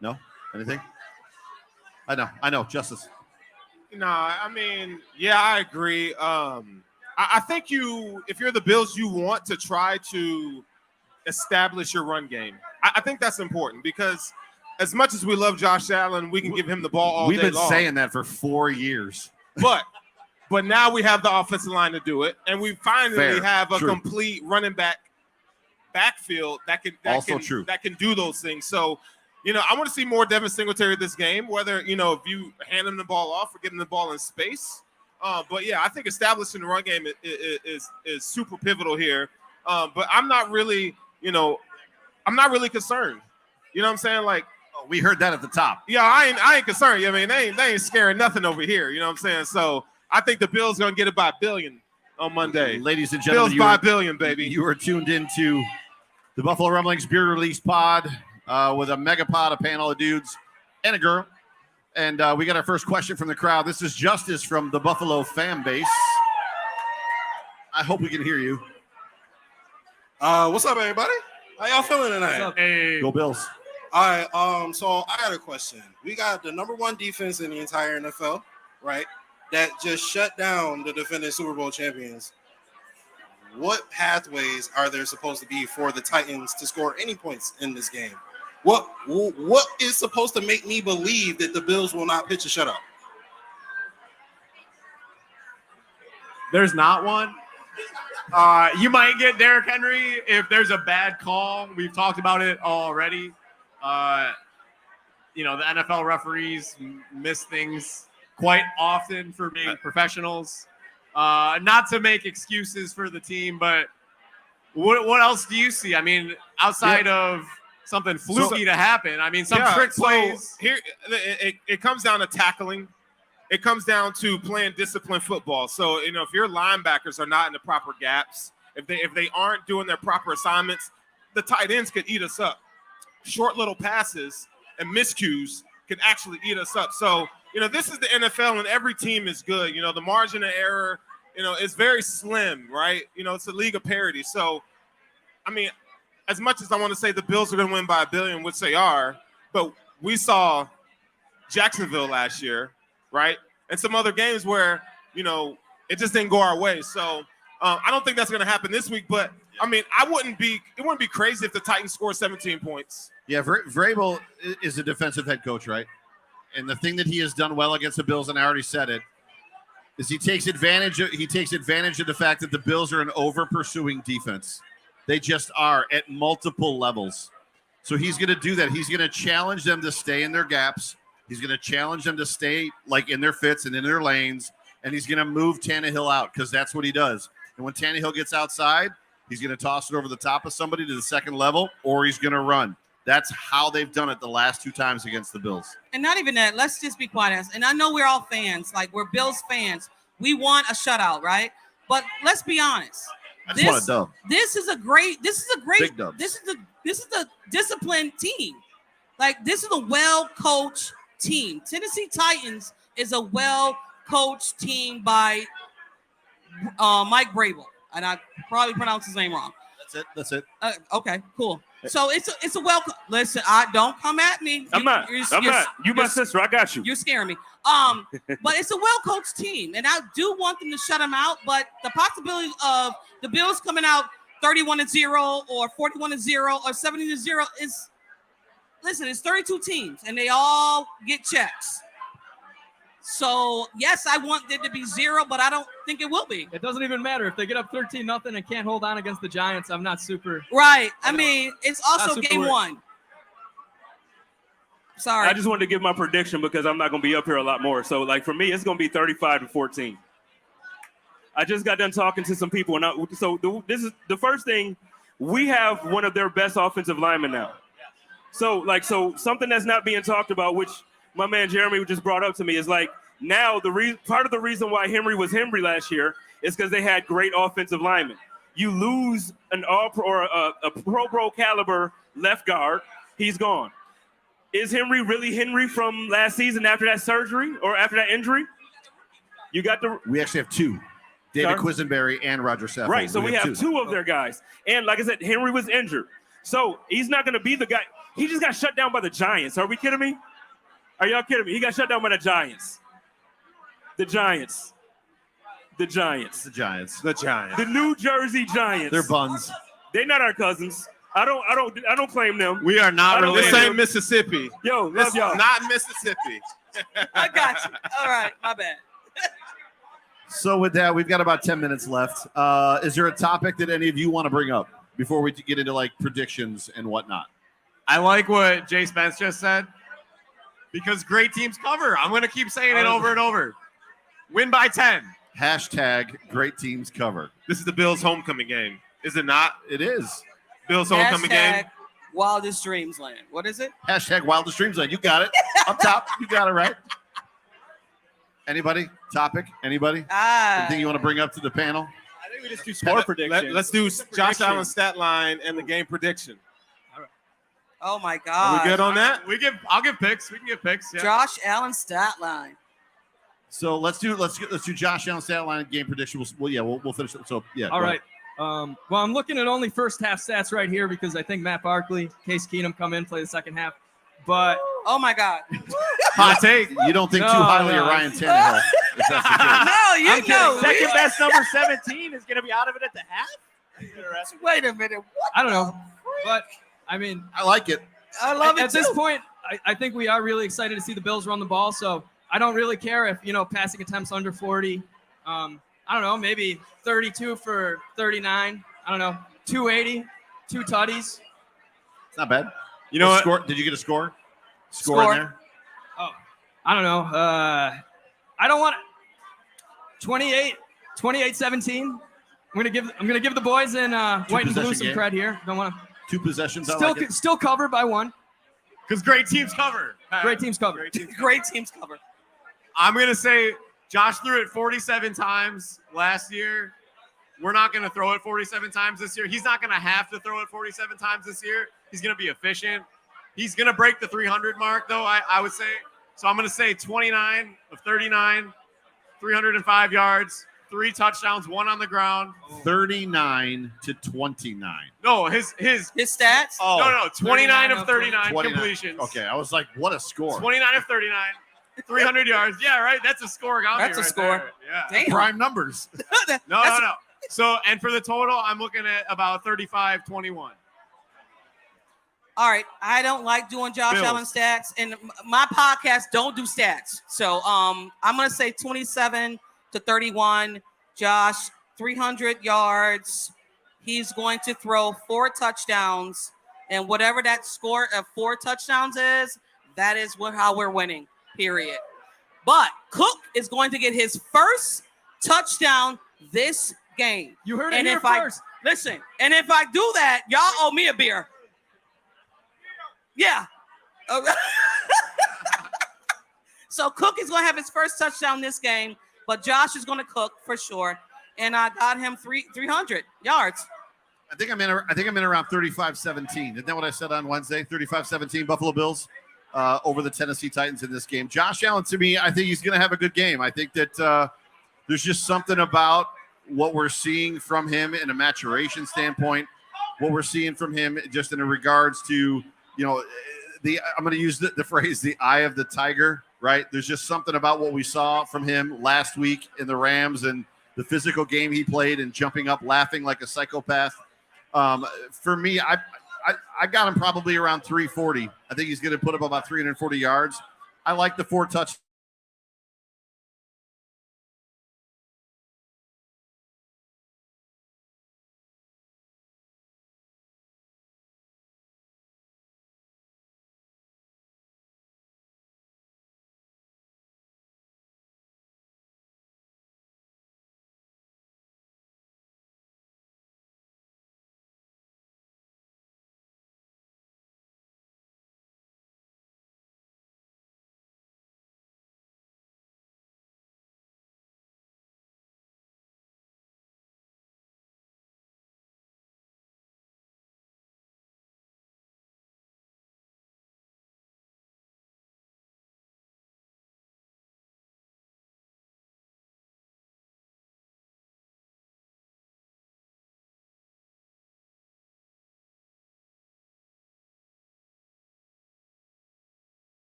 No? Anything? I know. Justice. No, I mean, yeah, I agree. I think if you're the Bills, you want to try to establish your run game. I think that's important, because as much as we love Josh Allen, we can give him the ball all day long. We've been saying that for 4 years. But now we have the offensive line to do it, and we finally have a complete running backfield that can do those things. So, I want to see more Devin Singletary this game, whether, if you hand him the ball off or give him the ball in space. But yeah, I think establishing the run game is super pivotal here. But I'm not really concerned. You know what I'm saying? Like, We heard that at the top. Yeah, I ain't concerned. I mean, they ain't scaring nothing over here. You know what I'm saying? So I think the Bills gonna get it by $1 billion on Monday. Ladies and gentlemen, Bills by $1 billion, baby. You are tuned into the Buffalo Rumblings Beer Release Pod with a mega pod, a panel of dudes and a girl. And we got our first question from the crowd. This is Justice from the Buffalo fan base. I hope we can hear you. What's up, everybody? How y'all feeling tonight? Hey. Go Bills. All right. So I got a question. We got the number one defense in the entire NFL, right? That just shut down the defending Super Bowl champions. What pathways are there supposed to be for the Titans to score any points in this game? What is supposed to make me believe that the Bills will not pitch a shutout? There's not one. You might get Derrick Henry if there's a bad call. We've talked about it already. The NFL referees miss things quite often for being professionals. Not to make excuses for the team, but what else do you see? I mean, outside of something fluky to happen, I mean, some trick plays. Here, it comes down to tackling. It comes down to playing disciplined football. So, if your linebackers are not in the proper gaps, if they aren't doing their proper assignments, the tight ends could eat us up. Short little passes and miscues can actually eat us up. So, this is the NFL and every team is good. The margin of error, is very slim, right? It's a league of parity. So, I mean, as much as I want to say the Bills are going to win by $1 billion, which they are, but we saw Jacksonville last year, right? And some other games where, it just didn't go our way. So I don't think that's going to happen this week, but I mean, it wouldn't be crazy if the Titans score 17 points. Yeah, Vrabel is a defensive head coach, right? And the thing that he has done well against the Bills, and I already said it, is he takes advantage of the fact that the Bills are an over-pursuing defense. They just are at multiple levels. So he's going to do that. He's going to challenge them to stay in their gaps. He's going to challenge them to stay in their fits and in their lanes, and he's going to move Tannehill out because that's what he does. And when Tannehill gets outside, he's going to toss it over the top of somebody to the second level, or he's going to run. That's how they've done it the last 2 times against the Bills. And not even that. Let's just be quiet. And I know we're all fans. We're Bills fans. We want a shutout, right? But let's be honest. I just want a dub. This is a great Big dubs. This is a disciplined team. This is a well-coached team. Tennessee Titans is a well-coached team by Mike Vrabel. And I probably pronounced his name wrong. That's it. Okay, cool. So it's a welcome. Listen, don't come at me. I'm not. You my sister. I got you. You're scaring me. But it's a well-coached team, and I do want them to shut them out. But the possibility of the Bills coming out 31-0 or 41-0 or 70-0 is, listen, it's 32 teams, and they all get checks. So, yes, I want there to be 0, but I don't think it will be. It doesn't even matter. If they get up 13-0 and can't hold on against the Giants, I'm not super. Right. I mean, it's also game worried. 1. Sorry. I just wanted to give my prediction because I'm not going to be up here a lot more. So, for me, it's going to be 35-14. I just got done talking to some people, and this is the first thing. We have one of their best offensive linemen now. So something that's not being talked about, which my man Jeremy just brought up to me, is now part of the reason why Henry was Henry last year is because they had great offensive linemen. You lose an all-pro or a pro caliber left guard, he's gone. Is Henry really Henry from last season after that surgery or after that injury? We actually have 2. David Quisenberry and Roger Saffold. Right, so we have 2 of their guys. And like I said, Henry was injured. So he's not going to be the guy. He just got shut down by the Giants. Are we kidding me? Are y'all kidding me? He got shut down by the Giants. The Giants. The New Jersey Giants. They're buns. They're not our cousins. I don't claim them. We are not related. This ain't Mississippi. Yo, love y'all. Not Mississippi. I got you. All right, my bad. So with that, we've got about 10 minutes left. Is there a topic that any of you want to bring up before we get into predictions and whatnot? I like what Jay Spence just said because great teams cover. I'm going to keep saying it over and over. Win by 10. Hashtag great teams cover. This is the Bills' homecoming game, is it not? It is. Bills' homecoming game. Wildest Dreams Land. What is it? Hashtag Wildest Dreams Land. You got it. Up top. You got it right. Anybody? Topic? Anybody? Anything you want to bring up to the panel? I think we just do score prediction. Let's do Josh Allen's stat line and the game prediction. Oh my Are God. we good on that? I'll give picks. We can give picks. Yeah. Josh Allen stat line. So let's do Josh Allen stat line and game prediction. We'll finish it. So yeah. All right. Well, I'm looking at only first half stats right here because I think Matt Barkley, Case Keenum come in, play the second half. But oh my God. Hot take. You don't think too highly of Ryan Tannehill? If that's the case. No, you know. Second best number 17 is going to be out of it at the half. Wait a minute. What? I don't know. But I mean, I like it. I love it at too. this point, I think we are really excited to see the Bills run the ball. So I don't really care if, passing attempts under 40. I don't know, maybe 32 for 39. I don't know, 280, 2 tutties. It's not bad. You know what? Score? Did you get a score? Score in there? Oh, I don't know. I don't want 28-17. I'm gonna give the boys in white and blue some cred here. Don't want to. 2 possessions. I like it. Still covered by 1. Because great teams cover. Great teams cover. Great teams cover. I'm going to say Josh threw it 47 times last year. We're not going to throw it 47 times this year. He's not going to have to throw it 47 times this year. He's going to be efficient. He's going to break the 300 mark, though, I would say. So I'm going to say 29 of 39, 305 yards, 3 touchdowns, 1 on the ground. 39 to 29. No, his stats? Oh, no, 29 of 39 completions. Okay, I was like, what a score. 29 of 39, 300 yards. Yeah, right. That's a score. That's a score. There. Yeah. Damn. Prime numbers. No. So, and for the total, I'm looking at about 35-21. All right. I don't like doing Josh Bills. Allen stats, and my podcast don't do stats. So I'm gonna say 27 to 31. Josh, 300 yards. He's going to throw 4 touchdowns, and whatever that score of 4 touchdowns is, that is how we're winning. Period. But Cook is going to get his first touchdown this game. You heard it and here if first. Listen, and if I do that, y'all owe me a beer. Yeah. So Cook is going to have his first touchdown this game, but Josh is going to cook for sure. And I got him 300 yards. I think I'm in around 35-17. Isn't that what I said on Wednesday? 35-17 Buffalo Bills over the Tennessee Titans in this game. Josh Allen, to me, I think he's going to have a good game. I think that there's just something about what we're seeing from him in a maturation standpoint, what we're seeing from him just in regards to, I'm going to use the phrase, the eye of the tiger, right? There's just something about what we saw from him last week in the Rams and the physical game he played and jumping up, laughing like a psychopath. For me, I got him probably around 340. I think he's going to put up about 340 yards. I like the 4 touchdowns.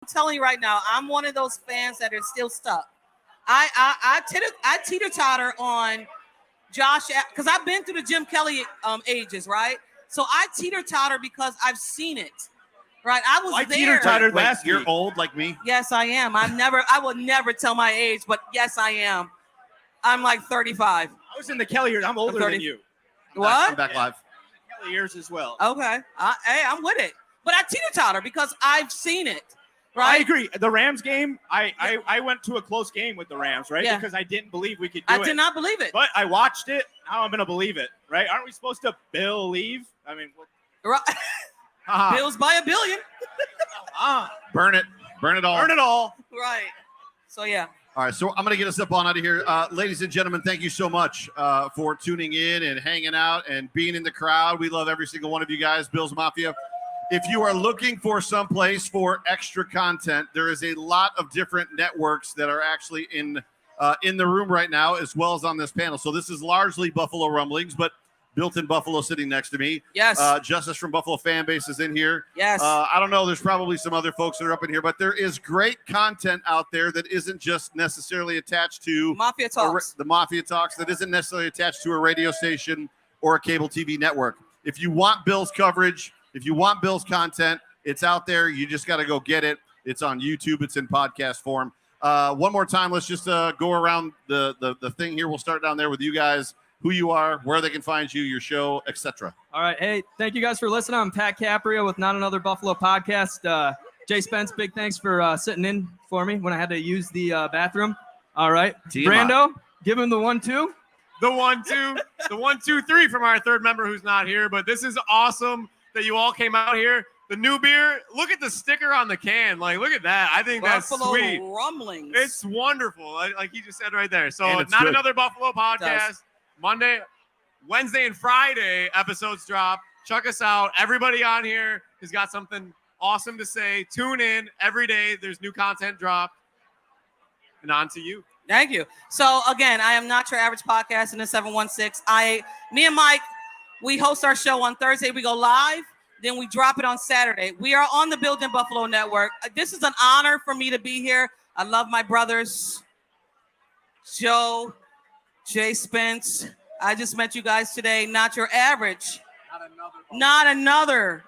I'm telling you right now, I'm one of those fans that are still stuck. I teeter-totter on Josh because I've been through the Jim Kelly ages, right? So I teeter-totter because I've seen it, right? I was there. Teeter-tottered Wait, last you're week. old like me? Yes, I am. I will never tell my age, but yes, I am. I'm like 35. I was in the Kelly years. I'm older than you. I'm What? back live. couple of years as well. Okay. Hey, I'm with it. But I teeter-totter because I've seen it. I Right? agree. The Rams game, I went to a close game with the Rams, right? Yeah. Because I didn't believe we could do it. I did not believe it. But I watched it. Now I'm going to believe it, right? Aren't we supposed to believe? I mean, Right. uh-huh. Bills by $1 billion. Burn it. Burn it all. Burn it all. Right. So, yeah. All right, so I'm going to get us up on out of here. Ladies and gentlemen, thank you so much for tuning in and hanging out and being in the crowd. We love every single one of you guys, Bills Mafia. If you are looking for some place for extra content, there is a lot of different networks that are actually in the room right now, as well as on this panel. So this is largely Buffalo Rumblings, but Built in Buffalo sitting next to me. Yes. Justice from Buffalo Fan Base is in here. Yes. I don't know. There's probably some other folks that are up in here, but there is great content out there that isn't just necessarily attached to Mafia Talks. the Mafia Talks, that isn't necessarily attached to a radio station or a cable TV network. If you want Bills coverage, if you want Bills content, it's out there. You just got to go get it. It's on YouTube. It's in podcast form. One more time, let's just go around the thing here. We'll start down there with you guys. Who you are, where they can find you, your show, etc. All right. Hey, thank you guys for listening. I'm Pat Caprio with Not Another Buffalo Podcast. Jay Spence, big thanks for sitting in for me when I had to use the bathroom. All right. TMI. Brando, give him the 1-2. The 1-2, the 1-2-3 from our third member who's not here. But this is awesome that you all came out here. The new beer, look at the sticker on the can. Like, look at that. I think that's Buffalo sweet. Rumblings. It's wonderful, like he just said right there. So, And it's Not good. Another Buffalo Podcast. Monday, Wednesday, and Friday episodes drop. Check us out. Everybody on here has got something awesome to say. Tune in every day. There's new content dropped. And on to you. Thank you. So again, I am Not Your Average Podcast in the 716. Me and Mike, we host our show on Thursday. We go live, then we drop it on Saturday. We are on the Built in Buffalo Network. This is an honor for me to be here. I love my brothers, Joe, Jay Spence. I just met you guys today. Not your average. Not another.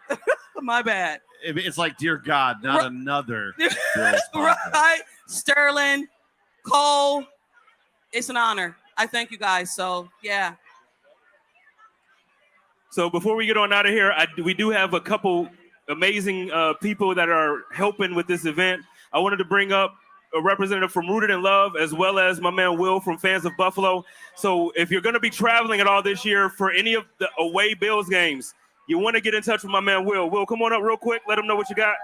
My bad. It's like, dear God, not Right. another Bills podcast. Right. Sterling, Cole. It's an honor. I thank you guys. So, yeah. So before we get on out of here, we do have a couple amazing people that are helping with this event. I wanted to bring up a representative from Rooted in Love, as well as my man Will from Fans of Buffalo. So if you're going to be traveling at all this year for any of the away Bills games, you want to get in touch with my man Will. Will, come on up real quick. Let him know what you got.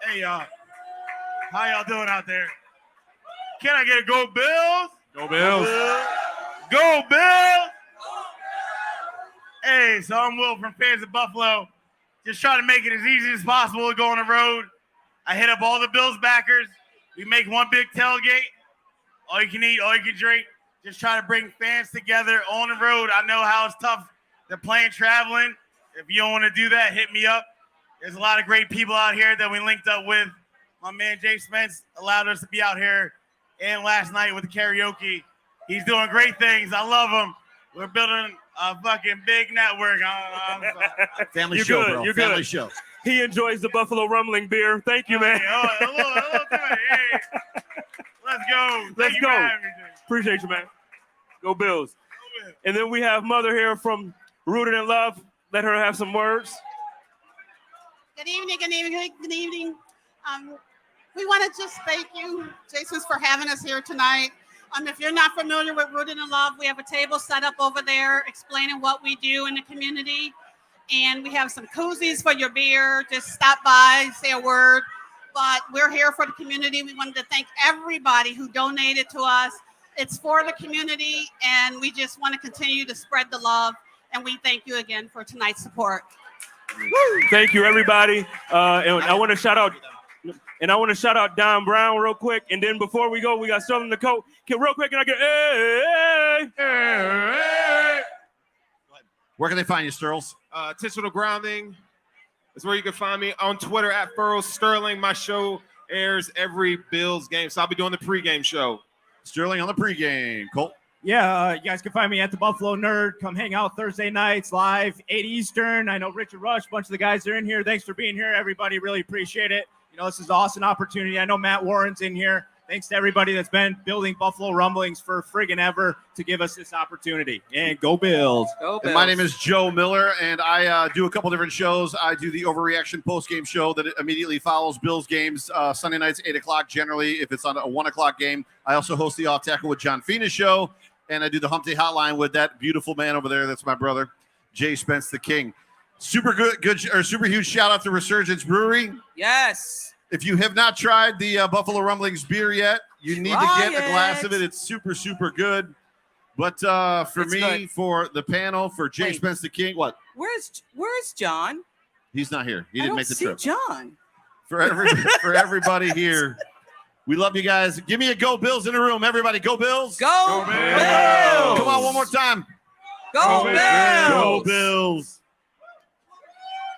Hey, y'all. How y'all doing out there? Can I get a go Bills? Go Bills. Go Bills! Hey, so I'm Will from Fans of Buffalo. Just trying to make it as easy as possible to go on the road. I hit up all the Bills backers. We make one big tailgate. All you can eat, all you can drink. Just try to bring fans together on the road. I know how it's tough. They're playing traveling. If you don't want to do that, hit me up. There's a lot of great people out here that we linked up with. My man Jay Spence allowed us to be out here and last night with the karaoke. He's doing great things. I love him. We're building a fucking big network. Family You're show, good. bro. You're Family good. show. He enjoys the Buffalo Rumbling beer. Thank you, man. Hello to it. Hey. Let's go. Let's Thank you go. for having me. Appreciate you, man. Go Bills. And then we have Mother here from Rooted in Love. Let her have some words. Good evening, good evening, good evening. We want to just thank you, Jason, for having us here tonight. If you're not familiar with Rooted in Love, we have a table set up over there explaining what we do in the community. And we have some koozies for your beer. Just stop by, say a word. But we're here for the community. We wanted to thank everybody who donated to us. It's for the community, and we just want to continue to spread the love. And we thank you again for tonight's support. Thank you, everybody. And I want to shout out Don Brown real quick. And then before we go, we got Sterling the Coat. Real quick, can I get hey? Where can they find you, Sterls? Digital Grounding is where you can find me on Twitter at Furrows Sterling. My show airs every Bills game, so I'll be doing the pregame show. Sterling on the pregame. Colt. Yeah, you guys can find me at the Buffalo Nerd. Come hang out Thursday nights live, 8 Eastern. I know Richard Rush, a bunch of the guys are in here. Thanks for being here, everybody. Really appreciate it. You know, this is an awesome opportunity. I know Matt Warren's in here. Thanks to everybody that's been building Buffalo Rumblings for friggin' ever to give us this opportunity. And go Bills. Go And my name is Joe Miller, and I do a couple different shows. I do the Overreaction post-game show that immediately follows Bills games, Sunday nights, 8 o'clock generally, if it's on a 1 o'clock game. I also host the Off Tackle with John Fina show, and I do the Hump Day Hotline with that beautiful man over there. That's my brother, JSpenceTheKing. Super huge shout out to Resurgence Brewery. Yes. If you have not tried the Buffalo Rumblings beer yet, you need to get a glass of it. It's super good. But for for the panel, for JSpenceTheKing, what? Where's John? He's not here. He didn't make the trip. John. For everybody here, we love you guys. Give me a Go Bills in the room, everybody. Go Bills. Go Bills. Come on, one more time. Go Bills. Go Bills.